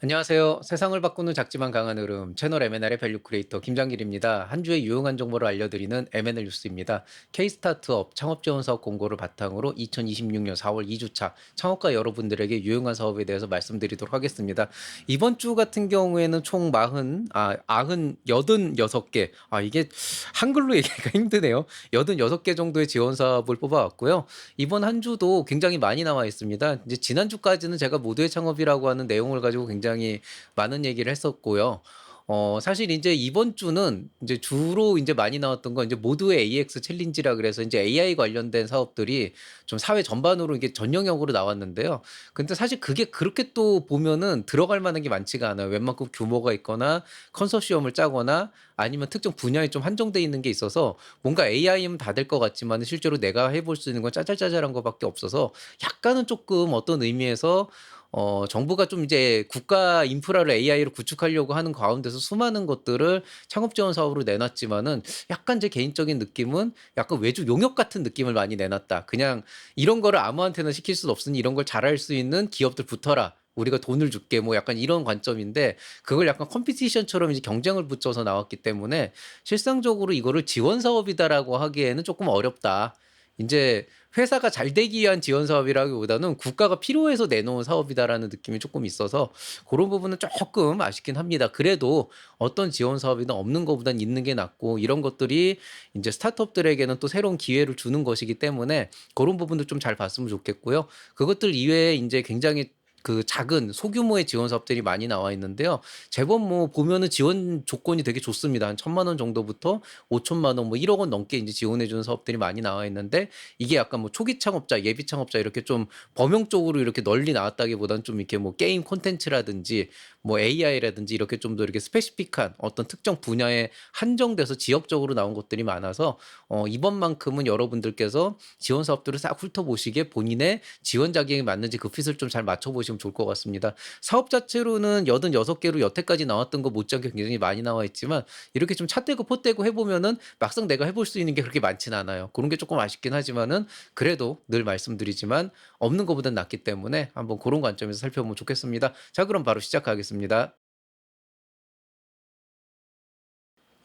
안녕하세요. 세상을 바꾸는 작지만 강한 흐름 채널 M&R의 밸류 크리에이터 김장길입니다. 한 주의 유용한 정보를 알려드리는 M&R 뉴스입니다. K-스타트업 창업 지원 사업 공고를 바탕으로 2026년 4월 2주차 창업가 여러분들에게 유용한 사업에 대해서 말씀드리도록 하겠습니다. 이번 주 같은 경우에는 총 86개, 이게 한글로 얘기하기가 힘드네요. 86개 정도의 지원 사업을 뽑아왔고요. 이번 한 주도 굉장히 많이 나와 있습니다. 이제 지난주까지는 제가 모두의 창업이라고 하는 내용을 가지고 굉장히 많은 얘기를 했었고요. 사실 이제 이번 주는 이제 주로 이제 많이 나왔던 건 이제 모두의 AX 챌린지라 그래서 이제 AI 관련된 사업들이 좀 사회 전반으로 이게 전 영역으로 나왔는데요. 근데 사실 그게 그렇게 또 보면은 들어갈 만한 게 많지가 않아요. 웬만큼 규모가 있거나 컨소시엄을 짜거나 아니면 특정 분야에 좀 한정돼 있는 게 있어서 뭔가 AI면 다 될 것 같지만 실제로 내가 해볼 수 있는 건 짜잘짜잘한 거밖에 없어서 약간은 조금 어떤 의미에서 정부가 좀 이제 국가 인프라를 AI로 구축하려고 하는 가운데서 수많은 것들을 창업 지원 사업으로 내놨지만은 약간 제 개인적인 느낌은 약간 외주 용역 같은 느낌을 많이 내놨다. 그냥 이런 거를 아무한테나 시킬 수 없으니 이런 걸 잘할 수 있는 기업들 붙어라. 우리가 돈을 줄게 뭐 약간 이런 관점인데 그걸 약간 컴피티션처럼 이제 경쟁을 붙여서 나왔기 때문에 실상적으로 이거를 지원 사업이다라고 하기에는 조금 어렵다. 이제 회사가 잘 되기 위한 지원 사업이라기보다는 국가가 필요해서 내놓은 사업이다라는 느낌이 조금 있어서 그런 부분은 조금 아쉽긴 합니다. 그래도 어떤 지원 사업이든 없는 것보단 있는 게 낫고 이런 것들이 이제 스타트업들에게는 또 새로운 기회를 주는 것이기 때문에 그런 부분도 좀 잘 봤으면 좋겠고요. 그것들 이외에 이제 굉장히 그 작은 소규모의 지원 사업들이 많이 나와 있는데요. 제법 뭐 보면은 지원 조건이 되게 좋습니다. 한 1,000만 원 정도부터 5천만 원, 뭐 1억 원 넘게 이제 지원해 주는 사업들이 많이 나와 있는데 이게 약간 뭐 초기 창업자, 예비 창업자 이렇게 좀 범용적으로 이렇게 널리 나왔다기보다는 좀 이렇게 뭐 게임 콘텐츠라든지 뭐 AI라든지 이렇게 좀 더 이렇게 스페시픽한 어떤 특정 분야에 한정돼서 지역적으로 나온 것들이 많아서 이번만큼은 여러분들께서 지원 사업들을 싹 훑어보시기에 본인의 지원 자격이 맞는지 그 핏을 좀 잘 맞춰보시면 좋을 것 같습니다. 사업 자체로는 86개로 여태까지 나왔던 거 못지않게 굉장히 많이 나와 있지만 이렇게 좀 찻대고 폿대고 해보면은 막상 내가 해볼 수 있는 게 그렇게 많지는 않아요. 그런 게 조금 아쉽긴 하지만은 그래도 늘 말씀드리지만 없는 것보단 낫기 때문에 한번 그런 관점에서 살펴보면 좋겠습니다. 자, 그럼 바로 시작하겠습니다.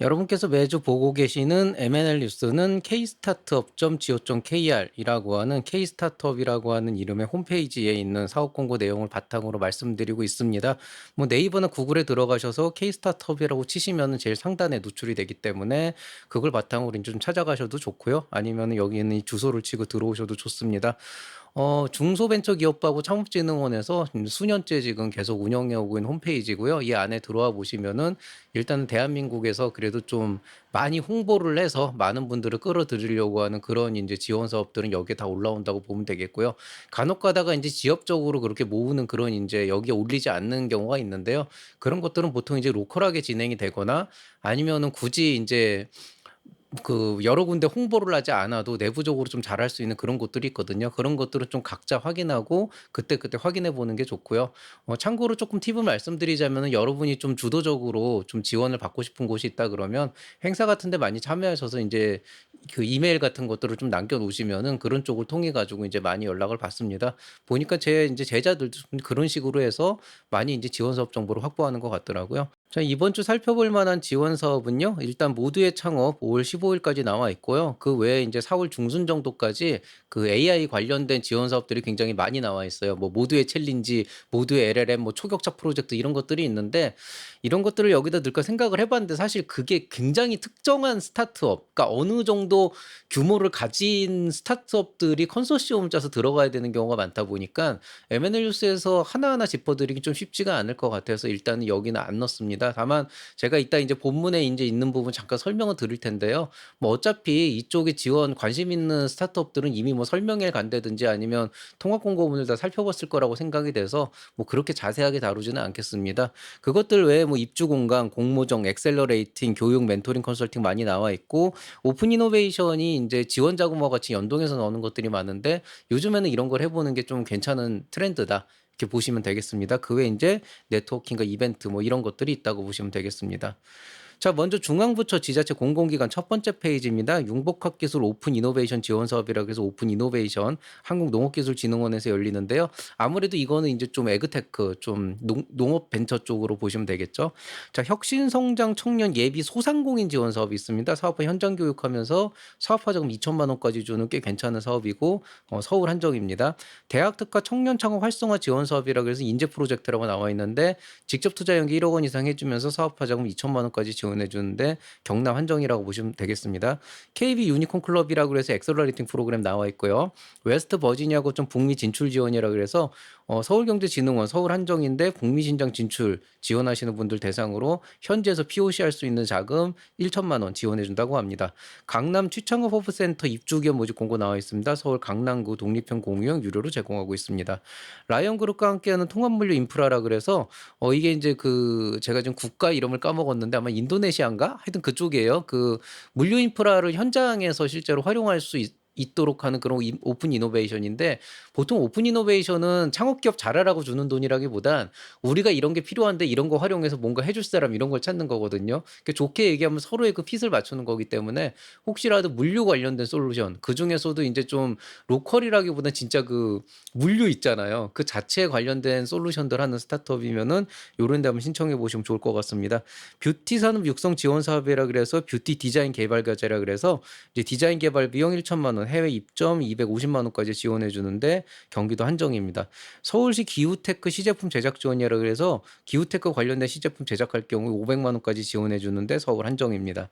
여러분께서 매주 보고 계시는 M&L 뉴스는 kstartup.co.kr이라고 하는 K-스타트업이라고 하는 이름의 홈페이지에 있는 사업 공고 내용을 바탕으로 말씀드리고 있습니다. 뭐 네이버나 구글에 들어가셔서 K-스타트업이라고 치시면 제일 상단에 노출이 되기 때문에 그걸 바탕으로 이제 좀 찾아가셔도 좋고요. 아니면 여기 있는 이 주소를 치고 들어오셔도 좋습니다. 중소벤처기업부하고 창업진흥원에서 수년째 지금 계속 운영해 오고 있는 홈페이지고요. 이 안에 들어와 보시면은 일단은 대한민국에서 그래도 좀 많이 홍보를 해서 많은 분들을 끌어들이려고 하는 그런 이제 지원 사업들은 여기에 다 올라온다고 보면 되겠고요. 간혹 가다가 이제 지역적으로 그렇게 모으는 그런 이제 여기에 올리지 않는 경우가 있는데요. 그런 것들은 보통 이제 로컬하게 진행이 되거나 아니면은 굳이 이제 그 여러 군데 홍보를 하지 않아도 내부적으로 좀 잘할 수 있는 그런 곳들이 있거든요. 그런 것들은 좀 각자 확인하고 그때그때 확인해 보는 게 좋고요. 참고로 조금 팁을 말씀드리자면은 여러분이 좀 주도적으로 좀 지원을 받고 싶은 곳이 있다 그러면 행사 같은 데 많이 참여하셔서 인제 그 이메일 같은 것들을 좀 남겨 놓으시면은 그런 쪽을 통해 가지고 인제 많이 연락을 받습니다. 보니까 제 인제 제자들도 좀 그런 식으로 해서 많이 인제 지원 사업 정보를 확보하는 것 같더라고요. 자, 이번 주 살펴볼 만한 지원 사업은요. 일단 모두의 창업 5월 15일까지 나와 있고요. 그 외에 이제 4월 중순 정도까지 그 AI 관련된 지원 사업들이 굉장히 많이 나와 있어요. 뭐 모두의 챌린지, 모두의 LLM, 뭐 초격차 프로젝트 이런 것들이 있는데 이런 것들을 여기다 넣을까 생각을 해봤는데 사실 그게 굉장히 특정한 스타트업, 그러니까 어느 정도 규모를 가진 스타트업들이 컨소시엄 짜서 들어가야 되는 경우가 많다 보니까 M&A 뉴스에서 하나하나 짚어드리기 좀 쉽지가 않을 것 같아서 일단은 여기는 안 넣습니다. 다만 제가 이따 이제 본문에 이제 있는 부분 잠깐 설명을 드릴 텐데요. 뭐 어차피 이쪽에 지원 관심 있는 스타트업들은 이미 뭐 설명회 간다든지 아니면 통합 공고문을 다 살펴봤을 거라고 생각이 돼서 뭐 그렇게 자세하게 다루지는 않겠습니다. 그것들 외에 뭐 입주 공간, 공모정, 엑셀러레이팅, 교육, 멘토링, 컨설팅 많이 나와 있고 오픈 이노베이션이 이제 지원 자금과 같이 연동해서 나오는 것들이 많은데 요즘에는 이런 걸 해보는 게 좀 괜찮은 트렌드다. 이렇게 보시면 되겠습니다. 그 외에 이제 네트워킹과 이벤트 뭐 이런 것들이 있다고 보시면 되겠습니다. 자, 먼저 중앙부처 지자체 공공기관 첫 번째 페이지입니다. 융복합기술 오픈 이노베이션 지원 사업이라고 해서 오픈 이노베이션 한국농업기술진흥원에서 열리는데요. 아무래도 이거는 이제 좀 에그테크, 좀 농업 벤처 쪽으로 보시면 되겠죠. 자, 혁신성장 청년 예비 소상공인 지원 사업이 있습니다. 사업화 현장 교육하면서 사업화 자금 2천만 원까지 주는 꽤 괜찮은 사업이고 서울 한정입니다. 대학 특화 청년 창업 활성화 지원 사업이라고 해서 인재 프로젝트라고 나와 있는데 직접 투자 연계 1억 원 이상 해주면서 사업화 자금 2천만 원까지 지원해 주는데 경남 한정이라고 보시면 되겠습니다. KB 유니콘 클럽이라고 해서 엑셀러리팅 프로그램 나와 있고요. 웨스트 버지니아고 좀 북미 진출 지원이라고 그래서 서울경제진흥원 서울 한정인데 북미 신장 진출 지원하시는 분들 대상으로 현지에서 POC 할 수 있는 자금 1천만 원 지원해 준다고 합니다. 강남 취창업 허브센터 입주 기업 모집 공고 나와 있습니다. 서울 강남구 독립형 공유형 유료로 제공하고 있습니다. 라이언그룹과 함께하는 통합물류 인프라라 그래서 이게 이제 그 제가 지금 국가 이름을 까먹었는데 아마 인도네시아인가? 하여튼 그쪽이에요. 그 물류 인프라를 현장에서 실제로 활용할 수 있도록 하는 그런 오픈 이노베이션인데 보통 오픈 이노베이션은 창업기업 잘하라고 주는 돈이라기보단 우리가 이런 게 필요한데 이런 거 활용해서 뭔가 해줄 사람 이런 걸 찾는 거거든요. 그러니까 좋게 얘기하면 서로의 그 핏을 맞추는 거기 때문에 혹시라도 물류 관련된 솔루션 그 중에서도 이제 좀 로컬이라기보단 진짜 그 물류 있잖아요. 그 자체에 관련된 솔루션들 하는 스타트업이면은 요런 데 한번 신청해 보시면 좋을 것 같습니다. 뷰티 산업 육성 지원 사업이라 그래서 뷰티 디자인 개발 과제라 그래서 이제 디자인 개발 비용 1천만 원, 해외 입점 250만 원까지 지원해 주는데 경기도 한정입니다. 서울시 기후테크 시제품 제작 지원이라 그래서 기후테크 관련된 시제품 제작할 경우 500만 원까지 지원해 주는데 서울 한정입니다.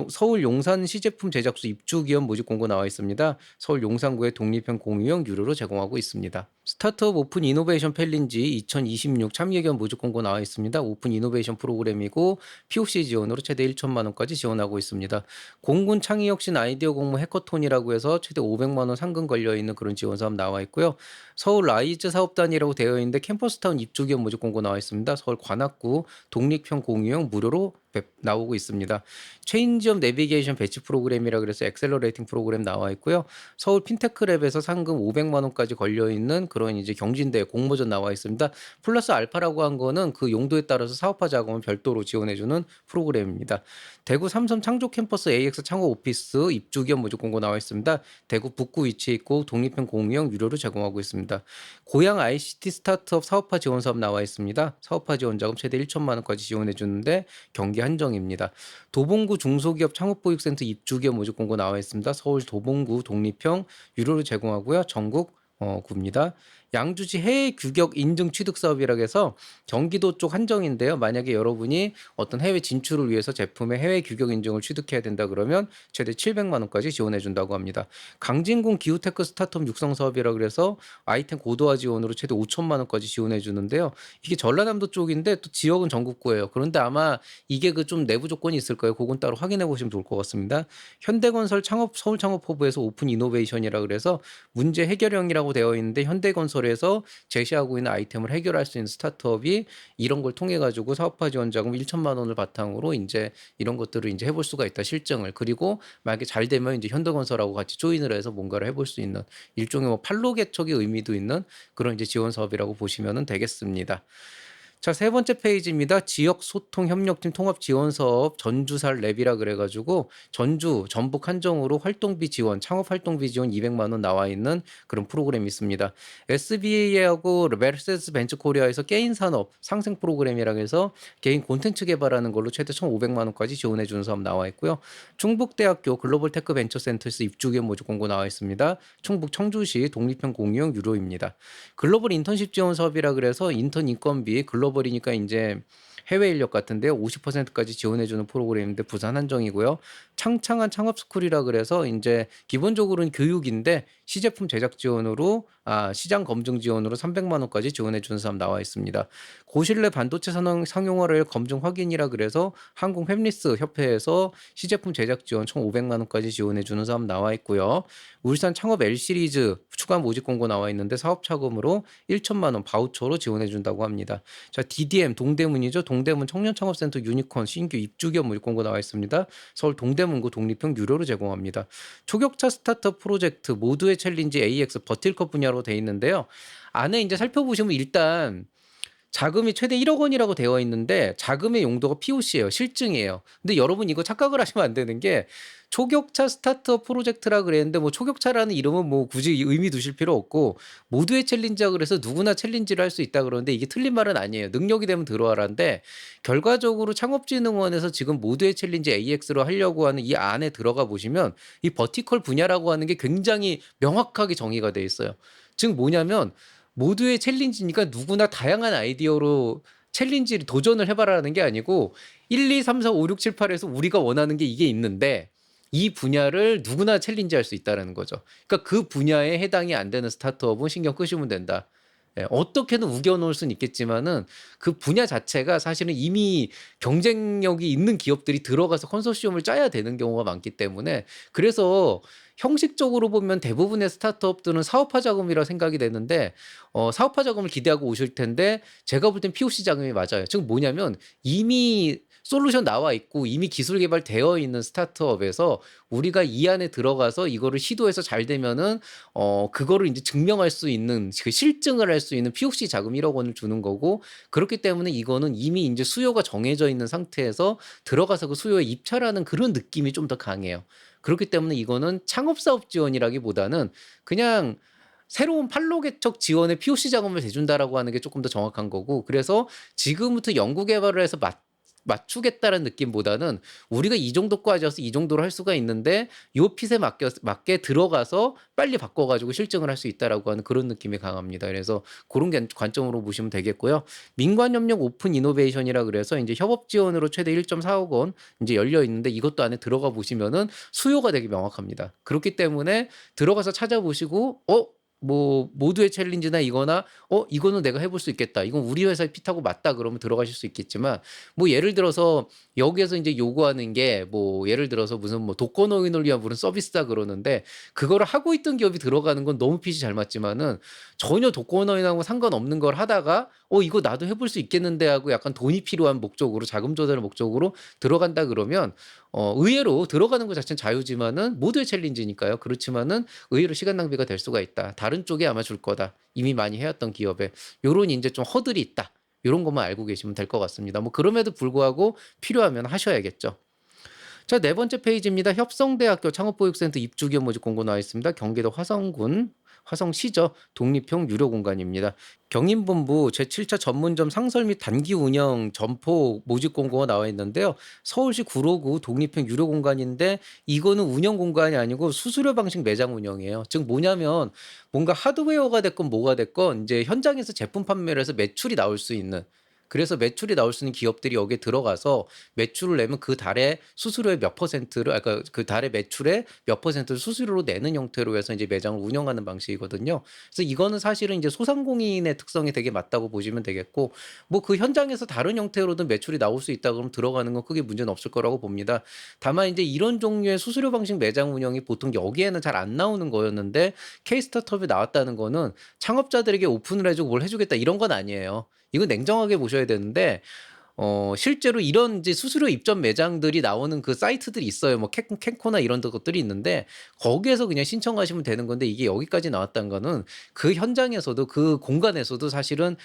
서울 용산 시제품 제작소 입주 기업 모집 공고 나와 있습니다. 서울 용산구의 독립형 공유형 유료로 제공하고 있습니다. 스타트업 오픈 이노베이션 챌린지 2026 참여기업 모집 공고 나와 있습니다. 오픈 이노베이션 프로그램이고 POC 지원으로 최대 1천만 원까지 지원하고 있습니다. 공군 창의혁신 아이디어 공모 해커톤이라고 해서 최대 500만 원 상금 걸려 있는 그런 지원 사업 나와 있고요. 서울 라이즈 사업단이라고 되어 있는데 캠퍼스타운 입주 기업 모집 공고 나와 있습니다. 서울 관악구 독립형 공유형 무료로 나오고 있습니다. 체인지업 내비게이션 배치 프로그램이라 그래서 엑셀러레이팅 프로그램 나와 있고요. 서울 핀테크랩에서 상금 500만 원까지 걸려 있는 그런 이제 경진대 공모전 나와 있습니다. 플러스 알파라고 한 거는 그 용도에 따라서 사업화 자금을 별도로 지원해 주는 프로그램입니다. 대구 삼성 창조 캠퍼스 AX 창업 오피스 입주 기업 모집 공고 나와 있습니다. 대구 북구 위치해 있고 독립형 공유형 유료로 제공하고 있습니다. 고양 ICT 스타트업 사업화 지원 사업 나와 있습니다. 사업화 지원 자금 최대 1천만 원까지 지원해 주는데 경기 한정입니다. 도봉구 중소기업 창업보육센터 입주기업 모집 공고 나와 있습니다. 서울 도봉구 독립형 유료로 제공하고요. 전국 구입니다. 양주시 해외 규격 인증 취득 사업이라고 해서 경기도 쪽 한정인데요. 만약에 여러분이 어떤 해외 진출을 위해서 제품의 해외 규격 인증을 취득해야 된다 그러면 최대 700만 원까지 지원해 준다고 합니다. 강진공 기후테크 스타트업 육성 사업이라고 그래서 아이템 고도화 지원으로 최대 5천만 원까지 지원해 주는데요. 이게 전라남도 쪽인데 또 지역은 전국구예요. 그런데 아마 이게 그 좀 내부 조건이 있을 거예요. 그건 따로 확인해 보시면 좋을 것 같습니다. 현대건설 서울 창업허브에서 오픈 이노베이션이라 그래서 문제 해결형이라고 되어 있는데 현대건설에서 제시하고 있는 아이템을 해결할 수 있는 스타트업이 이런 걸 통해 가지고 사업화 지원 자금 1천만 원을 바탕으로 이제 이런 것들을 이제 해볼 수가 있다 실증을 그리고 만약에 잘 되면 이제 현대건설하고 같이 조인을 해서 뭔가를 해볼 수 있는 일종의 뭐 판로 개척의 의미도 있는 그런 이제 지원 사업이라고 보시면 되겠습니다. 자, 세 번째 페이지입니다. 지역 소통 협력팀 통합 지원 사업 전주살 랩이라 그래가지고 전주 전북 한정으로 활동비 지원 창업 활동비 지원 200만 원 나와 있는 그런 프로그램이 있습니다. SBA하고 메르세스 벤처코리아에서 게임 산업 상생 프로그램이라고 해서 개인 콘텐츠 개발하는 걸로 최대 1,500만 원까지 지원해 주는 사업 나와 있고요. 충북대학교 글로벌 테크 벤처센터에서 입주 기업 모집 공고 나와 있습니다. 충북 청주시 독립형 공유형 유료입니다. 글로벌 인턴십 지원 사업이라 그래서 인턴 인건비 글로벌이니까 이제 해외 인력 같은데요. 50%까지 지원해주는 프로그램인데 부산 한정이고요. 창창한 창업스쿨이라 그래서 이제 기본적으로는 교육인데 시제품 제작 지원으로 시장 검증 지원으로 300만 원까지 지원해주는 사람 나와 있습니다. 고실내 반도체 상용화를 검증 확인이라 그래서 한국 팹리스 협회에서 시제품 제작 지원 총 500만 원까지 지원해주는 사람 나와 있고요. 울산 창업 L 시리즈 추가 모집 공고 나와 있는데 사업 자금으로 1천만 원 바우처로 지원해준다고 합니다. 자, DDM 동대문이죠. 동대문 청년창업센터 유니콘 신규 입주기업 모집 공고 나와 있습니다. 서울 동대문구 독립형 유료로 제공합니다. 초격차 스타트업 프로젝트 모두의 챌린지 AX 버틸컵 분야로 돼 있는데요. 안에 이제 살펴보시면 일단 자금이 최대 1억 원이라고 되어 있는데 자금의 용도가 POC예요. 실증이에요. 근데 여러분 이거 착각을 하시면 안 되는 게 초격차 스타트업 프로젝트라 그랬는데 뭐 초격차라는 이름은 뭐 굳이 의미 두실 필요 없고 모두의 챌린지라 그래서 누구나 챌린지를 할 수 있다 그러는데 이게 틀린 말은 아니에요. 능력이 되면 들어와라인데 결과적으로 창업진흥원에서 지금 모두의 챌린지 AX로 하려고 하는 이 안에 들어가 보시면 이 버티컬 분야라고 하는 게 굉장히 명확하게 정의가 돼 있어요. 즉 뭐냐면 모두의 챌린지니까 누구나 다양한 아이디어로 챌린지를 도전을 해봐라는 게 아니고 1, 2, 3, 4, 5, 6, 7, 8에서 우리가 원하는 게 이게 있는데 이 분야를 누구나 챌린지할 수 있다는 거죠. 그러니까 그 분야에 해당이 안 되는 스타트업은 신경 끄시면 된다. 예, 어떻게든 우겨놓을 수는 있겠지만은 그 분야 자체가 사실은 이미 경쟁력이 있는 기업들이 들어가서 컨소시엄을 짜야 되는 경우가 많기 때문에 그래서 형식적으로 보면 대부분의 스타트업들은 사업화 자금이라 생각이 되는데 사업화 자금을 기대하고 오실 텐데 제가 볼 땐 POC 자금이 맞아요. 즉 뭐냐면 이미 솔루션 나와 있고 이미 기술 개발되어 있는 스타트업에서 우리가 이 안에 들어가서 이거를 시도해서 잘 되면은 그거를 이제 증명할 수 있는 그 실증을 할 수 있는 POC 자금 1억 원을 주는 거고 그렇기 때문에 이거는 이미 이제 수요가 정해져 있는 상태에서 들어가서 그 수요에 입찰하는 그런 느낌이 좀 더 강해요. 그렇기 때문에 이거는 창업사업 지원이라기보다는 그냥 새로운 판로 개척 지원에 POC 자금을 대준다라고 하는 게 조금 더 정확한 거고 그래서 지금부터 연구 개발을 해서 맞추겠다는 느낌보다는 우리가 이 정도까지 와서 이 정도로 할 수가 있는데 요 핏에 맞게 들어가서 빨리 바꿔가지고 실증을 할 수 있다라고 하는 그런 느낌이 강합니다. 그래서 그런 관점으로 보시면 되겠고요. 민관협력 오픈 이노베이션이라 그래서 이제 협업 지원으로 최대 1.4억 원 이제 열려 있는데 이것도 안에 들어가 보시면은 수요가 되게 명확합니다. 그렇기 때문에 들어가서 찾아보시고 뭐 모두의 챌린지나 이거나 이거는 내가 해볼 수 있겠다. 이건 우리 회사에 핏하고 맞다. 그러면 들어가실 수 있겠지만 뭐 예를 들어서 여기에서 이제 요구하는 게 뭐 예를 들어서 무슨 뭐 독거노인을 위한 무슨 서비스다 그러는데 그거를 하고 있던 기업이 들어가는 건 너무 핏이 잘 맞지만은 전혀 독거노인하고 상관없는 걸 하다가 이거 나도 해볼 수 있겠는데 하고 약간 돈이 필요한 목적으로 자금 조달의 목적으로 들어간다 그러면 의외로 들어가는 것 자체는 자유지만은 모두의 챌린지니까요. 그렇지만은 의외로 시간 낭비가 될 수가 있다. 다른 쪽에 아마 줄 거다. 이미 많이 해왔던 기업에 요런 이제 좀 허들이 있다. 요런 것만 알고 계시면 될 것 같습니다. 뭐 그럼에도 불구하고 필요하면 하셔야겠죠. 자, 네 번째 페이지입니다. 협성대학교 창업보육센터 입주기업 모집 공고 나와 있습니다. 경기도 화성군 화성시죠. 독립형 유료 공간입니다. 경인본부 제7차 전문점 상설 및 단기 운영 점포 모집 공고가 나와 있는데요. 서울시 구로구 독립형 유료 공간인데 이거는 운영 공간이 아니고 수수료 방식 매장 운영이에요. 즉 뭐냐면 뭔가 하드웨어가 됐건 뭐가 됐건 이제 현장에서 제품 판매를 해서 매출이 나올 수 있는 그래서 매출이 나올 수 있는 기업들이 여기에 들어가서 매출을 내면 그 달에 수수료의 몇 퍼센트를 그러니까 그 달에 매출의 몇 퍼센트를 수수료로 내는 형태로 해서 이제 매장을 운영하는 방식이거든요. 그래서 이거는 사실은 이제 소상공인의 특성이 되게 맞다고 보시면 되겠고 뭐 그 현장에서 다른 형태로든 매출이 나올 수 있다 그러면 들어가는 건 크게 문제는 없을 거라고 봅니다. 다만 이제 이런 종류의 수수료 방식 매장 운영이 보통 여기에는 잘 안 나오는 거였는데 K-스타트업에 나왔다는 거는 창업자들에게 오픈을 해주고 뭘 해주겠다 이런 건 아니에요. 이거 냉정하게 보셔야 되는데 실제로 이런 이제 수수료 입점 매장들이 나오는 그 사이트들이 있어요. 뭐 캔코나 이런 것들이 있는데 거기에서 그냥 신청하시면 되는 건데 이게 여기까지 나왔다는 거는 그 현장에서도 그 공간에서도 사실은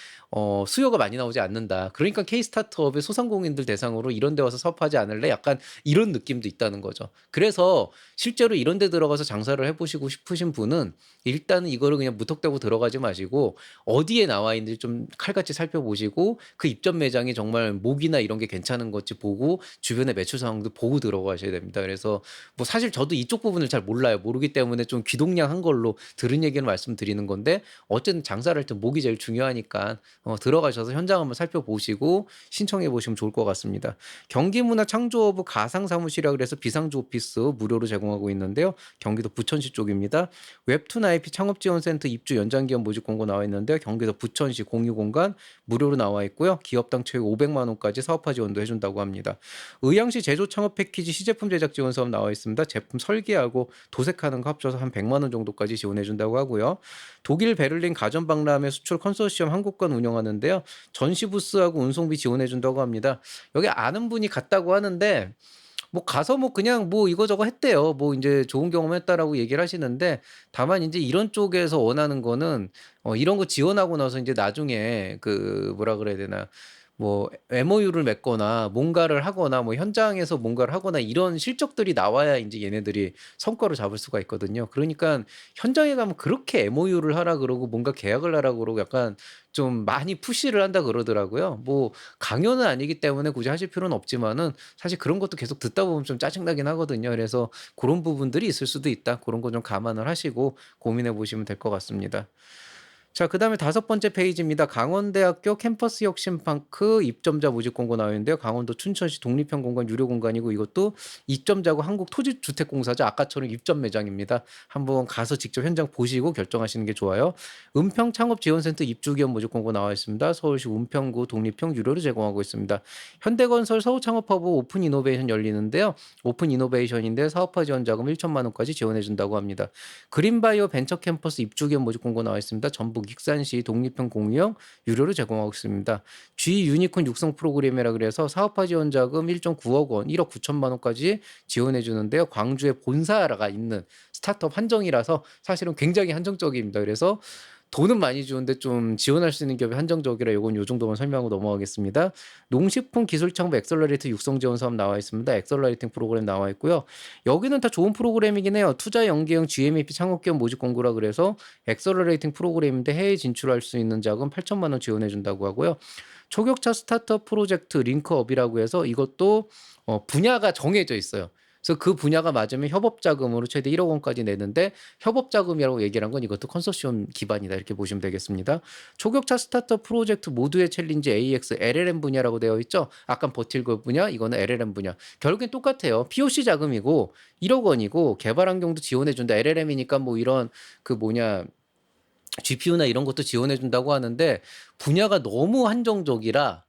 수요가 많이 나오지 않는다. 그러니까 K-스타트업의 소상공인들 대상으로 이런 데 와서 사업하지 않을래? 약간 이런 느낌도 있다는 거죠. 그래서 실제로 이런 데 들어가서 장사를 해보시고 싶으신 분은 일단은 이거를 그냥 무턱대고 들어가지 마시고 어디에 나와 있는지 좀 칼같이 살펴보시고 그 입점 매장이 정말 목이나 이런 게 괜찮은 건지 보고 주변의 매출 상황도 보고 들어가셔야 됩니다. 그래서 뭐 사실 저도 이쪽 부분을 잘 몰라요. 모르기 때문에 좀 귀동냥한 걸로 들은 얘기를 말씀드리는 건데 어쨌든 장사를 할 때 목이 제일 중요하니까 들어가셔서 현장 한번 살펴보시고 신청해 보시면 좋을 것 같습니다. 경기문화창조부 가상사무실이라고 그래서 비상주 오피스 무료로 제공하고 있는데요. 경기도 부천시 쪽입니다. 웹툰 IP 창업지원센터 입주 연장기업 모집 공고 나와 있는데요. 경기도 부천시 공유공간 무료로 나와 있고요. 기업당 최고 500만 원까지 사업화 지원도 해준다고 합니다. 의왕시 제조 창업 패키지 시제품 제작 지원 사업 나와 있습니다. 제품 설계하고 도색하는 거 합쳐서 한 100만 원 정도까지 지원해준다고 하고요. 독일 베를린 가전박람회 수출 컨소시엄 한국관 운영하는데요. 전시 부스하고 운송비 지원해준다고 합니다. 여기 아는 분이 갔다고 하는데 뭐 가서 뭐 그냥 뭐 이거저거 했대요. 뭐 인제 "좋은 경험했다."라고 얘기를 하시는데 다만 인제 이런 쪽에서 원하는 거는 이런 거 지원하고 나서 인제 나중에 그 뭐라 그래야 되나 뭐 MOU를 맺거나 뭔가를 하거나 뭐 현장에서 뭔가를 하거나 이런 실적들이 나와야 인제 얘네들이 성과를 잡을 수가 있거든요. 그러니깐 현장에 가면 그렇게 MOU를 하라 그러고 뭔가 계약을 하라 그러고 약간 좀 많이 푸시를 한다 그러더라고요. 뭐 강요는 아니기 때문에 굳이 하실 필요는 없지만은 사실 그런 것도 계속 듣다 보면 좀 짜증나긴 하거든요. 그래서 고런 부분들이 있을 수도 있다. 고런 거 좀 감안을 하시고 고민해 보시면 될 것 같습니다. 자, 그다음에 다섯 번째 페이지입니다. 강원대학교 캠퍼스 혁신파크 입점자 모집 공고 나와 있는데요. 강원도 춘천시 독립형 공간 유료 공간이고 이것도 입점자고 한국토지주택공사죠. 아까처럼 입점 매장입니다. 한번 가서 직접 현장 보시고 결정하시는 게 좋아요. 은평 창업지원센터 입주기업 모집 공고 나와 있습니다. 서울시 은평구 독립형 유료로 제공하고 있습니다. 현대건설 서울창업허브 오픈 이노베이션 열리는데요. 오픈 이노베이션인데 사업화 지원 자금 1천만 원까지 지원해 준다고 합니다. 그린바이오 벤처캠퍼스 입주기업 모집 공고 나와 있습니다. 전북 익산시 독립형 공유형 유료로 제공하고 있습니다. G 유니콘 육성 프로그램이라 그래서 사업화 지원 자금 1.9억 원, 1억 9천만 원까지 지원해 주는데요. 광주에 본사가 있는 스타트업 한정이라서 사실은 굉장히 한정적입니다. 그래서 돈은 많이 주는데 좀 지원할 수 있는 기업이 한정적이라 요건 요 정도만 설명하고 넘어가겠습니다. 농식품 기술창부 엑셀러레이터 육성 지원 사업 나와 있습니다. 엑셀러레이팅 프로그램 나와 있고요. 여기는 다 좋은 프로그램이긴 해요. 투자 연계형 GMAP 창업기업 모집 공고라 그래서 엑셀러레이팅 프로그램인데 해외 진출할 수 있는 자금 8천만 원 지원해 준다고 하고요. 초격차 스타트업 프로젝트 링크업이라고 해서 이것도 분야가 정해져 있어요. 그래서 그 분야가 맞으면 협업 자금으로 최대 1억 원까지 내는데 협업 자금이라고 얘기를 한 건 이것도 컨소시엄 기반이다 이렇게 보시면 되겠습니다. 초격차 스타트업 프로젝트 모두의 챌린지 AX LLM 분야라고 되어 있죠. 아까 버틸 그 분야 이거는 LLM 분야. 결국엔 똑같아요. POC 자금이고 1억 원이고 개발 환경도 지원해 준다. LLM이니까 뭐 이런 그 뭐냐 GPU나 이런 것도 지원해 준다고 하는데 분야가 너무 한정적이라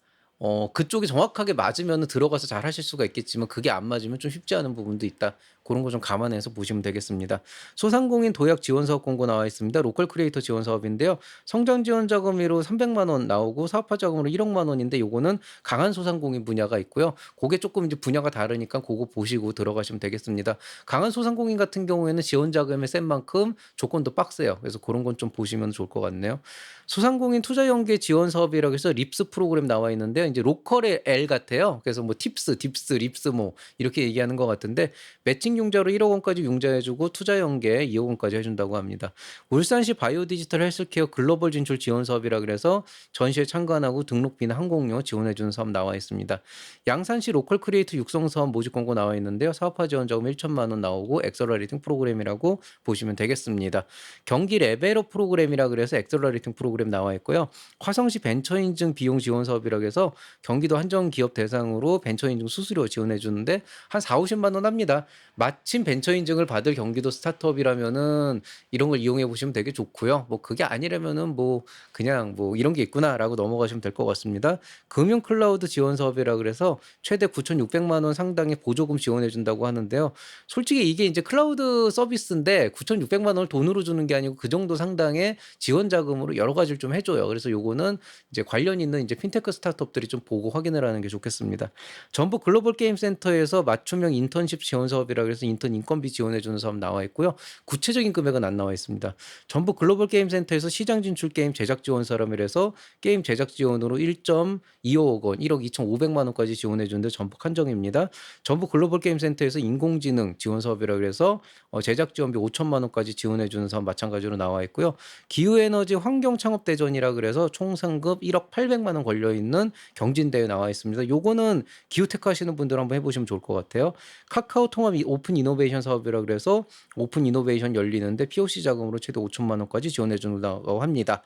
그쪽이 정확하게 맞으면은 들어가서 잘하실 수가 있겠지만 그게 안 맞으면 좀 쉽지 않은 부분도 있다. 고런 거 좀 감안해서 보시면 되겠습니다. 소상공인 도약 지원 사업 공고 나와 있습니다. 로컬 크리에이터 지원 사업인데요. 성장 지원 자금으로 300만 원 나오고 사업화 자금으로 1억만 원인데 요거는 강한 소상공인 분야가 있고요. 고게 조금 이제 분야가 다르니까 고거 보시고 들어가시면 되겠습니다. 강한 소상공인 같은 경우에는 지원 자금이 센 만큼 조건도 빡세요. 그래서 고런 건 좀 보시면 좋을 것 같네요. 소상공인 투자 연계 지원 사업이라고 해서 립스 프로그램 나와 있는데 이제 로컬의 L 같아요. 그래서 뭐 팁스, 딥스, 립스 뭐 이렇게 얘기하는 것 같은데 매칭 융자로 1억 원까지 융자해주고 투자 연계 2억 원까지 해준다고 합니다. 울산시 바이오 디지털 헬스케어 글로벌 진출 지원 사업이라 그래서 전시에 참관하고 등록비나 항공료 지원해주는 사업 나와 있습니다. 양산시 로컬 크리에이터 육성 사업 모집 공고 나와 있는데요. 사업화 지원 자금 1천만 원 나오고 엑셀러리팅 프로그램이라고 보시면 되겠습니다. 경기 레벨업 프로그램이라 그래서 엑셀러리팅 프로그램 나와 있고요. 화성시 벤처 인증 비용 지원 사업이라고 해서 경기도 한정 기업 대상으로 벤처 인증 수수료 지원해 주는데 한 4, 50만 원 합니다. 마침 벤처 인증을 받을 경기도 스타트업이라면은 이런 걸 이용해 보시면 되게 좋고요. 뭐 그게 아니라면은 뭐 그냥 뭐 이런 게 있구나라고 넘어가시면 될 것 같습니다. 금융 클라우드 지원 사업이라 그래서 최대 9,600만 원 상당의 보조금 지원해 준다고 하는데요. 솔직히 이게 이제 클라우드 서비스인데 9,600만 원을 돈으로 주는 게 아니고 그 정도 상당의 지원 자금으로 여러 가지를 좀 해줘요. 그래서 요거는 이제 관련 있는 이제 핀테크 스타트업들이 좀 보고 확인을 하는 게 좋겠습니다. 전북 글로벌 게임 센터에서 맞춤형 인턴십 지원 사업이라 그래서 인턴 인건비 지원해 주는 사업 나와 있고요. 구체적인 금액은 안 나와 있습니다. 전북 글로벌 게임 센터에서 시장 진출 게임 제작 지원 사람이라서 게임 제작 지원으로 1.25억 원, 1억 2,500만 원까지 지원해 주는데 전북 한정입니다. 전북 글로벌 게임 센터에서 인공지능 지원 사업이라 그래서 제작 지원비 5천만 원까지 지원해 주는 사업 마찬가지로 나와 있고요. 기후에너지 환경창업대전이라 그래서 총 상금 1억 800만 원 걸려 있는 경진대회 나와 있습니다. 요거는 기후테크 하시는 분들 한번 해보시면 좋을 것 같아요. 카카오 통합 오픈 이노베이션 사업이라 그래서 오픈 이노베이션 열리는데 POC 자금으로 최대 5천만 원까지 지원해 준다고 합니다.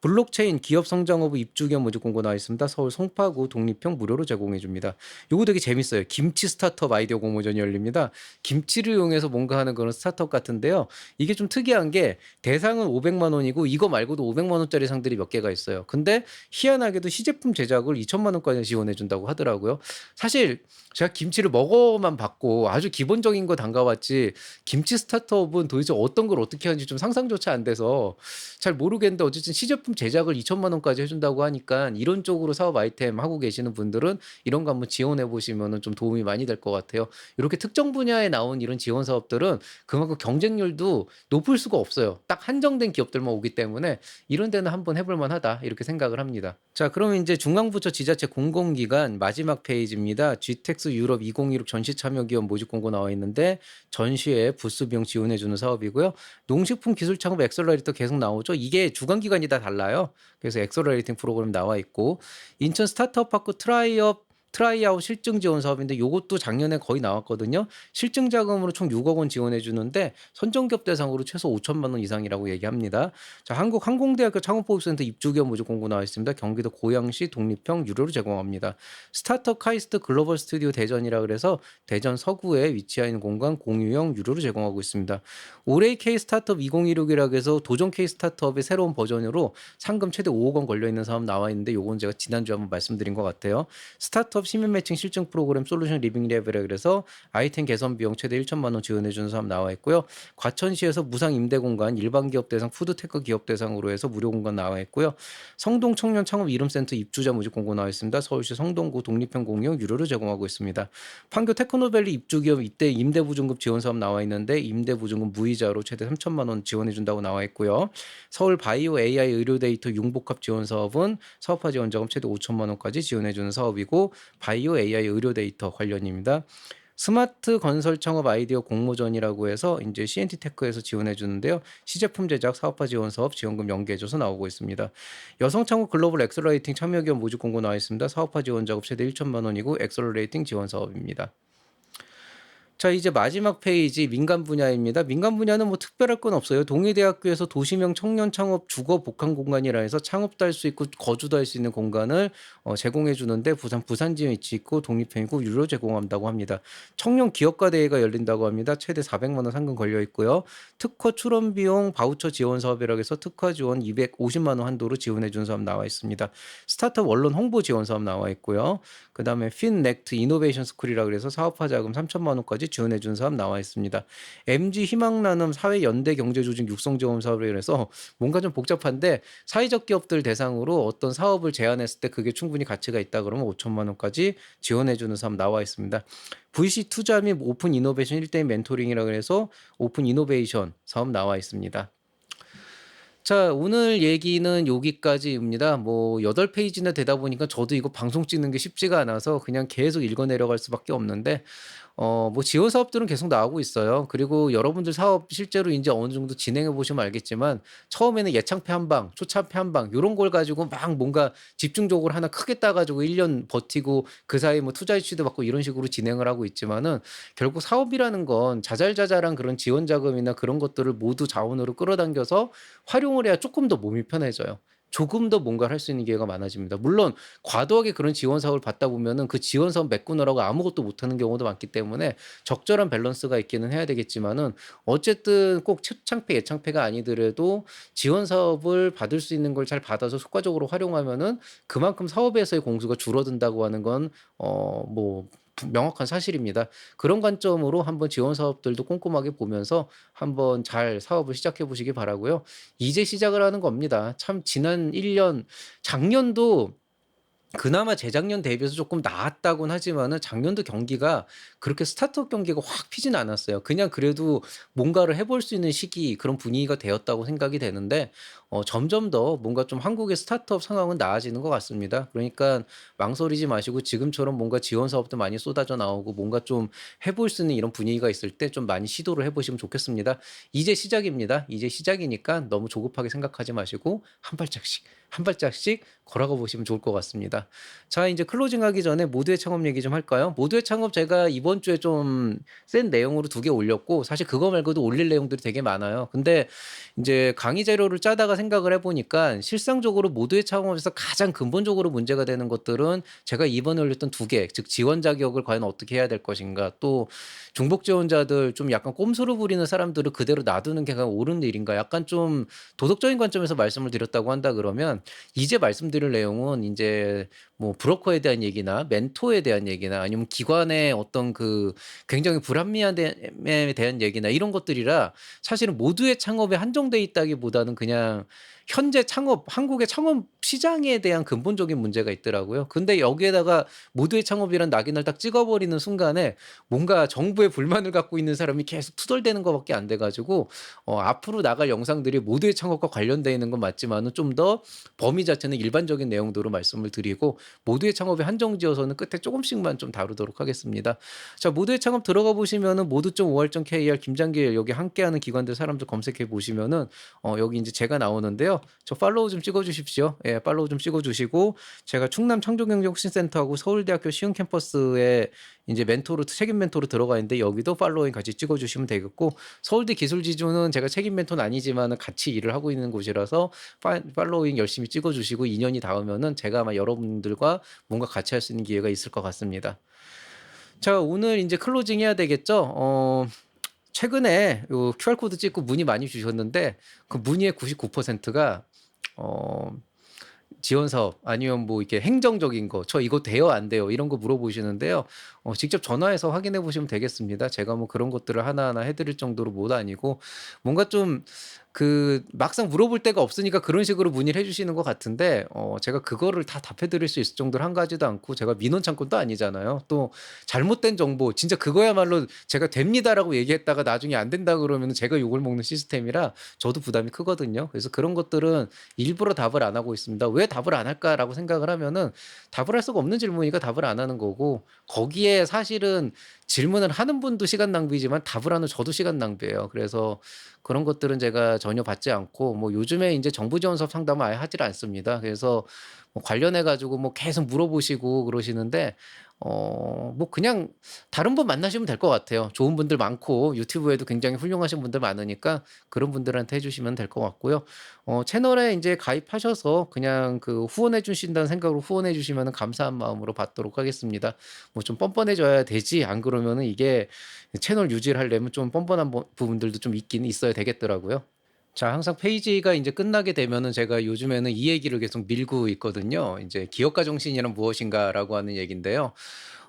블록체인 기업 성장허브 입주기업 모집 공고 나와 있습니다. 서울 송파구 독립형 무료로 제공해 줍니다. 요거 되게 재밌어요. 김치 스타트업 아이디어 공모전이 열립니다. 김치를 이용해서 뭔가 하는 그런 스타트업 같은데요. 이게 좀 특이한 게 대상은 500만 원이고 이거 말고도 500만 원짜리 상들이 몇 개가 있어요. 근데 희한하게도 시제품 제작을 2천만 원까지 지원해 준다고 하더라고요. 사실 제가 김치를 먹어만 봤고 아주 기본적인 거 담가봤지 김치 스타트업은 도대체 어떤 걸 어떻게 하는지 좀 상상조차 안 돼서 잘 모르겠는데 어쨌든 시제품 시제품 제작을 2천만 원까지 해 준다고 하니까 이런 쪽으로 사업 아이템 하고 계시는 분들은 이런 거 한번 지원해 보시면은 좀 도움이 많이 될 것 같아요. 요렇게 특정 분야에 나온 이런 지원 사업들은 그만큼 경쟁률도 높을 수가 없어요. 딱 한정된 기업들만 오기 때문에 이런 데는 한번 해볼 만하다 이렇게 생각을 합니다. 자, 그러면 인제 중앙부처 지자체 공공기관 마지막 페이지입니다. GTEX 유럽 2016 전시 참여 기업 모집 공고 나와 있는데 전시회 부스 비용 지원해 주는 사업이고요. 농식품 기술 창업 엑셀러레이터 계속 나오죠. 이게 주관 기관이 다 달라요. 그래서 엑셀러레이팅 프로그램 나와 있고 인천 스타트업 파크 트라이아웃 실증 지원 사업인데 요것도 작년에 거의 나왔거든요. 실증 자금으로 총 6억 원 지원해 주는데 선정기업 대상으로 최소 5천만 원 이상이라고 얘기합니다. 자, 한국항공대학교 창업보급센터 입주기업 모집 공고 나와 있습니다. 경기도 고양시 독립형 유료로 제공합니다. 스타트업 카이스트 글로벌 스튜디오 대전이라 그래서 대전 서구에 위치해 있는 공간 공유형 유료로 제공하고 있습니다. 올해의 K 스타트업 2016이라고 해서 도전 K 스타트업의 새로운 버전으로 상금 최대 5억 원 걸려 있는 사업 나와 있는데 요건 제가 지난주에 한번 말씀드린 것 같아요. 스타트업 시민 매칭 실증 프로그램 솔루션 리빙 랩이라 그래서 아이템 개선 비용 최대 1천만 원 지원해 주는 사업 나와 있고요. 과천시에서 무상 임대 공간 일반 기업 대상 푸드테크 기업 대상으로 해서 무료 공간 나와 있고요. 성동 청년 창업 이름센터 입주자 모집 공고 나와 있습니다. 서울시 성동구 독립형 공유 유료로 제공하고 있습니다. 판교 테크노밸리 입주 기업 이때 임대 보증금 지원 사업 나와 있는데 임대 보증금 무이자로 최대 3천만 원 지원해 준다고 나와 있고요. 서울 바이오 AI 의료 데이터 융복합 지원 사업은 사업화 지원 자금 최대 5천만 원까지 지원해 주는 사업이고 바이오 AI 의료 데이터 관련입니다. 스마트 건설 창업 아이디어 공모전이라고 해서 이제 CNT 테크에서 지원해 주는데요. 시제품 제작 사업화 지원 사업 지원금 연계해 줘서 나오고 있습니다. 여성 창업 글로벌 엑셀러레이팅 참여 기업 모집 공고 나와 있습니다. 사업화 지원 작업 최대 1천만 원이고 엑셀러레이팅 지원 사업입니다. 자, 이제 마지막 페이지 민간 분야입니다. 민간 분야는 뭐 특별할 건 없어요. 동의대학교에서 도시명 청년 창업 주거 복합 공간이라 해서 창업도 할 수 있고 거주도 할 수 있는 공간을 제공해 주는데 부산지에 위치 있고 독립형이고 유료 제공한다고 합니다. 청년 기업가 대회가 열린다고 합니다. 최대 400만 원 상금 걸려 있고요. 특허 출원 비용 바우처 지원 사업이라고 해서 특허 지원 250만 원 한도로 지원해 주는 사업 나와 있습니다. 스타트업 원론 홍보 지원 사업 나와 있고요. 그다음에 핀넥트 이노베이션 스쿨이라 그래서 사업화 자금 3천만 원까지 지원해 준 사업 나와 있습니다. MG 희망 나눔 사회 연대 경제 조직 육성 지원 사업을 해서 뭔가 좀 복잡한데 사회적 기업들 대상으로 어떤 사업을 제안했을 때 그게 충분히 가치가 있다 그러면 5천만 원까지 지원해 주는 사업 나와 있습니다. VC 투자 및 오픈 이노베이션 1대1 멘토링이라 그래서 오픈 이노베이션 사업 나와 있습니다. 자, 오늘 얘기는 여기까지입니다. 뭐 8페이지나 되다 보니까 저도 이거 방송 찍는 게 쉽지가 않아서 그냥 계속 읽어 내려갈 수밖에 없는데 뭐 지원 사업들은 계속 나오고 있어요. 그리고 여러분들 사업 실제로 인제 어느 정도 진행해 보시면 알겠지만 처음에는 예창패 한 방, 초창패 한 방 요런 걸 가지고 막 뭔가 집중적으로 하나 크게 따 가지고 1년 버티고 그 사이에 뭐 투자 유치도 받고 이런 식으로 진행을 하고 있지만은 결국 사업이라는 건 자잘자잘한 그런 지원 자금이나 그런 것들을 모두 자원으로 끌어당겨서 활용을 해야 쪼끔 더 몸이 편해져요. 조금 더 뭔가를 할 수 있는 기회가 많아집니다. 물론 과도하게 그런 지원 사업을 받다 보면은 그 지원 사업 메꾸느라고 아무것도 못하는 경우도 많기 때문에 적절한 밸런스가 있기는 해야 되겠지만은 어쨌든 꼭 최창패 예창패가 아니더라도 지원 사업을 받을 수 있는 걸 잘 받아서 효과적으로 활용하면은 그만큼 사업에서의 공수가 줄어든다고 하는 건 뭐 명확한 사실입니다. 그런 관점으로 한번 지원 사업들도 꼼꼼하게 보면서 한번 잘 사업을 시작해 보시기 바라고요. 이제 시작을 하는 겁니다. 참 지난 1년 작년도 그나마 재작년 대비해서 조금 나았다곤 하지만은 작년도 경기가 그렇게 스타트업 경기가 확 피진 않았어요. 그냥 그래도 뭔가를 해볼 수 있는 시기 그런 분위기가 되었다고 생각이 되는데 점점 더 뭔가 좀 한국의 스타트업 상황은 나아지는 것 같습니다. 그러니까 망설이지 마시고 지금처럼 뭔가 지원 사업도 많이 쏟아져 나오고 뭔가 좀 해볼 수 있는 이런 분위기가 있을 때 좀 많이 시도를 해보시면 좋겠습니다. 이제 시작입니다. 이제 시작이니까 너무 조급하게 생각하지 마시고 한 발짝씩 한 발짝씩 걸어가 보시면 좋을 것 같습니다. 자, 이제 클로징하기 전에 모두의 창업 얘기 좀 할까요? 모두의 창업 제가 이번 주에 좀 센 내용으로 2개 올렸고 사실 그거 말고도 올릴 내용들이 되게 많아요. 근데 인제 강의 자료를 짜다가 생각을 해 보니까 실상적으로 모두의 창업에서 가장 근본적으로 문제가 되는 것들은 제가 이번에 올렸던 2개, 즉 지원 자격을 과연 어떻게 해야 될 것인가, 또 중복 지원자들 좀 약간 꼼수를 부리는 사람들을 그대로 놔두는 게 과연 옳은 일인가, 약간 좀 도덕적인 관점에서 말씀을 드렸다고 한다 그러면 이제 말씀드릴 내용은 인제 뭐 브로커에 대한 얘기나 멘토에 대한 얘기나 아니면 기관의 어떤 그 굉장히 불합리한 에 대한 얘기나 이런 것들이라 사실은 모두의 창업에 한정돼 있다기보다는 그냥 현재 창업 한국의 창업 시장에 대한 근본적인 문제가 있더라고요. 근데 여기에다가 모두의 창업이란 낙인을 딱 찍어 버리는 순간에 뭔가 정부에 불만을 갖고 있는 사람이 계속 투덜대는 거 밖에 안 돼 가지고 앞으로 나갈 영상들이 모두의 창업과 관련되어 있는 건 맞지만은 좀 더 범위 자체는 일반적인 내용도로 말씀을 드리고 모두의 창업에 한정 지어서는 끝에 조금씩만 좀 다루도록 하겠습니다. 자, 모두의 창업 들어가 보시면은 모두.5할.kr 김장길 여기 함께하는 기관들 사람들 검색해 보시면은 여기 인제 제가 나오는데요. 저 팔로우 좀 찍어 주십시오. 예, 팔로우 좀 찍어 주시고 제가 충남 창조경제혁신센터하고 서울대학교 시흥 캠퍼스에 인제 멘토로 책임 멘토로 들어가 있는데 여기도 팔로잉 같이 찍어 주시면 되겠고 서울대 기술지주는 제가 책임 멘토는 아니지만은 같이 일을 하고 있는 곳이라서 팔로잉 열심히 찍어 주시고 인연이 닿으면은 제가 아마 여러분들과 뭔가 같이 할 수 있는 기회가 있을 것 같습니다. 자, 오늘 인제 클로징 해야 되겠죠? 최근에 요 QR 코드 찍고 문의 많이 주셨는데 그 문의의 99%가 어 지원 사업 아니면 뭐 이렇게 행정적인 거 "저 이거 돼요? 안 돼요?" 이런 거 물어보시는데요. 직접 전화해서 확인해 보시면 되겠습니다. 제가 뭐 그런 것들을 하나하나 해 드릴 정도로 못 아니고 뭔가 좀 막상 물어볼 데가 없으니까 그런 식으로 문의를 해 주시는 것 같은데 제가 그거를 다 답해 드릴 수 있을 정도로 한가하지도 않고 제가 민원 창구도 아니잖아요. 또 잘못된 정보 진짜 그거야말로 제가 "됩니다."라고 얘기했다가 나중에 안 된다 그러면은 제가 욕을 먹는 시스템이라 저도 부담이 크거든요. 그래서 그런 것들은 일부러 답을 안 하고 있습니다. '왜 답을 안 할까?'라고 생각을 하면은 답을 할 수가 없는 질문이니까 답을 안 하는 거고 거기에 사실은 질문을 하는 분도 시간 낭비지만 답을 하는 저도 시간 낭비예요. 그래서 그런 것들은 제가 전혀 받지 않고 뭐 요즘에 인제 정부 지원 사업 상담을 아예 하질 않습니다. 그래서 뭐 관련해 가지고 뭐 계속 물어보시고 그러시는데 뭐 그냥 다른 분 만나시면 될 것 같아요. 좋은 분들 많고 유튜브에도 굉장히 훌륭하신 분들 많으니까 그런 분들한테 해 주시면 될 것 같고요. 채널에 인제 가입하셔서 그냥 후원해 주신다는 생각으로 후원해 주시면은 감사한 마음으로 받도록 하겠습니다. 뭐 좀 뻔뻔해져야 되지 안 그러면은 이게 채널 유지를 하려면 좀 뻔뻔한 부분들도 좀 있긴 있어야 되겠더라고요. 자, 항상 페이지가 인제 끝나게 되면은 제가 요즘에는 이 얘기를 계속 밀고 있거든요. 인제 "기업가 정신이란 무엇인가?"라고 하는 얘기인데요.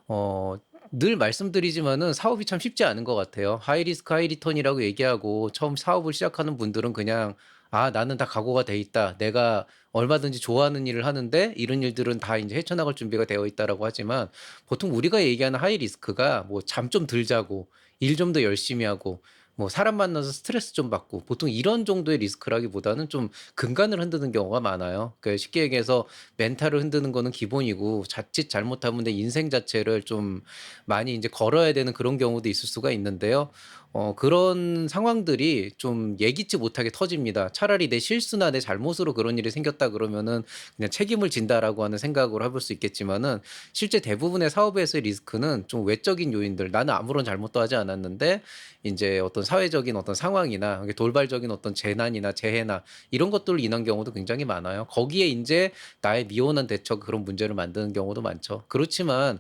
어 늘 말씀드리지만은 사업이 참 쉽지 않은 것 같아요. 하이 리스크 하이 리턴이라고 얘기하고 처음 사업을 시작하는 분들은 그냥 '아 나는 다 각오가 돼 있다. 내가 얼마든지 좋아하는 일을 하는데 이런 일들은 다 인제 헤쳐나갈 준비가 되어 있다.'라고 하지만 보통 우리가 얘기하는 하이 리스크가 뭐 잠 좀 덜 자고 일 좀 더 열심히 하고 뭐 사람 만나서 스트레스 좀 받고 보통 이런 정도의 리스크라기보다는 좀 근간을 흔드는 경우가 많아요. 그러니까 쉽게 얘기해서 멘탈을 흔드는 거는 기본이고 자칫 잘못하면 내 인생 자체를 좀 많이 인제 걸어야 되는 그런 경우도 있을 수가 있는데요. 그런 상황들이 좀 예기치 못하게 터집니다. 차라리 내 실수나 내 잘못으로 그런 일이 생겼다 그러면은 그냥 '책임을 진다.'라고 하는 생각으로 해볼 수 있겠지만은 실제 대부분의 사업에서의 리스크는 좀 외적인 요인들 나는 아무런 잘못도 하지 않았는데 인제 어떤 사회적인 어떤 상황이나 이게 돌발적인 어떤 재난이나 재해나 이런 것들로 인한 경우도 굉장히 많아요. 거기에 인제 나의 미온한 대처가 그런 문제를 만드는 경우도 많죠. 그렇지만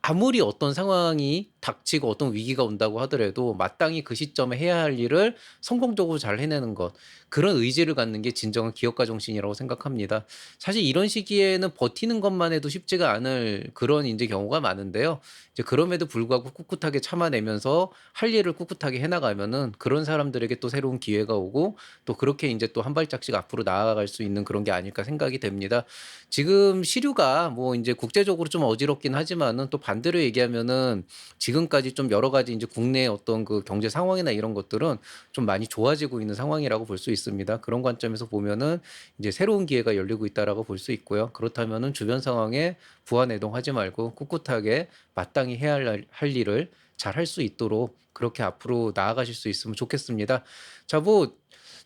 아무리 어떤 상황이 닥치고 어떤 위기가 온다고 하더라도 마땅히 그 시점에 해야 할 일을 성공적으로 잘 해내는 것 그런 의지를 갖는 게 진정한 기업가 정신이라고 생각합니다. 사실 이런 시기에는 버티는 것만 해도 쉽지가 않을 그런 인제 경우가 많은데요. 이제 그럼에도 불구하고 꿋꿋하게 참아내면서 할 일을 꿋꿋하게 해 나가면은 그런 사람들에게 또 새로운 기회가 오고 또 그렇게 인제 또 한 발짝씩 앞으로 나아갈 수 있는 그런 게 아닐까 생각이 됩니다. 지금 시류가 뭐 인제 국제적으로 좀 어지럽긴 하지만은 또 반대로 얘기하면은 지금까지 좀 여러 가지 인제 국내의 어떤 경제 상황이나 이런 것들은 좀 많이 좋아지고 있는 상황이라고 볼 수 있습니다. 그런 관점에서 보면은 이제 '새로운 기회가 열리고 있다.'라고 볼 수 있고요. 그렇다면은 주변 상황에 부안해동하지 말고 꿋꿋하게 마땅히 해야 할 일을 잘 할 수 있도록 그렇게 앞으로 나아가실 수 있으면 좋겠습니다. 자, 뭐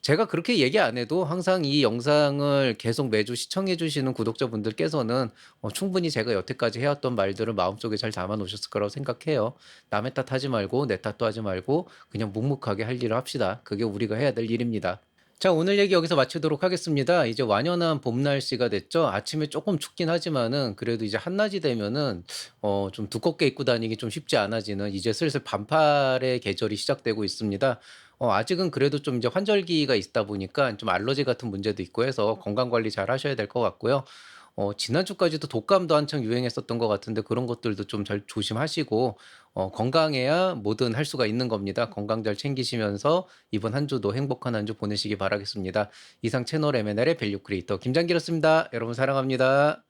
제가 그렇게 얘기 안 해도 항상 이 영상을 계속 매주 시청해 주시는 구독자분들께서는 충분히 제가 여태까지 해왔던 말들을 마음속에 잘 담아 놓으셨을 거라고 생각해요. 남의 탓하지 말고 내 탓도 하지 말고 그냥 묵묵하게 할 일을 합시다. 그게 우리가 해야 될 일입니다. 자, 오늘 얘기 여기서 마치도록 하겠습니다. 이제 완연한 봄 날씨가 됐죠. 아침에 조금 춥긴 하지만은 그래도 이제 한낮이 되면은 좀 두껍게 입고 다니기 좀 쉽지 않아지는 이제 슬슬 반팔의 계절이 시작되고 있습니다. 아직은 그래도 좀 이제 환절기가 있다 보니까 좀 알러지 같은 문제도 있고 해서 건강 관리 잘 하셔야 될 것 같고요. 지난주까지도 독감도 한창 유행했었던 것 같은데 그런 것들도 좀 잘 조심하시고 건강해야 뭐든 할 수가 있는 겁니다. 건강 잘 챙기시면서 이번 한 주도 행복한 한 주 보내시기 바라겠습니다. 이상 채널 M&A의 밸류 크리에이터 김장기였습니다. 여러분 사랑합니다.